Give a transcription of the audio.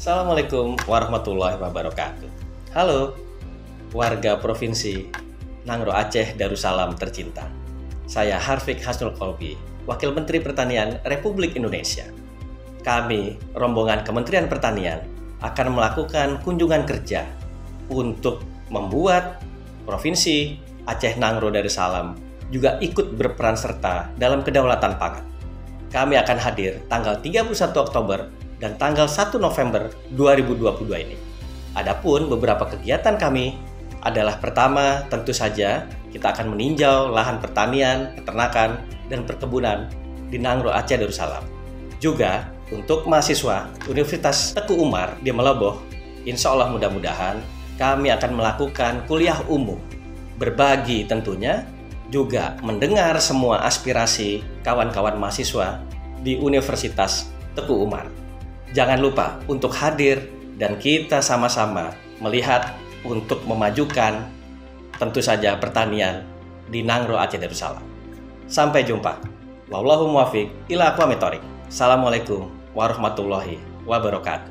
Assalamualaikum warahmatullahi wabarakatuh. Halo, warga Provinsi Nangro Aceh Darussalam tercinta. Saya Harfiq Hasnul Kolbi, Wakil Menteri Pertanian Republik Indonesia. Kami, rombongan Kementerian Pertanian, akan melakukan kunjungan kerja untuk membuat Provinsi Aceh Nangro Darussalam juga ikut berperan serta dalam kedaulatan pangan. Kami akan hadir tanggal 31 Oktober dan tanggal 1 November 2022 ini. Adapun beberapa kegiatan kami adalah pertama, tentu saja kita akan meninjau lahan pertanian, peternakan, dan perkebunan di Nangro Aceh Darussalam. Juga untuk mahasiswa Universitas Teku Umar di Meloboh, insya Allah mudah-mudahan kami akan melakukan kuliah umum, berbagi tentunya, juga mendengar semua aspirasi kawan-kawan mahasiswa di Universitas Teku Umar. Jangan lupa untuk hadir dan kita sama-sama melihat untuk memajukan tentu saja pertanian di Nangro Aceh Darussalam. Sampai jumpa. Wallahu muwaffiq ila aqwamit thoriq. Assalamualaikum warahmatullahi wabarakatuh.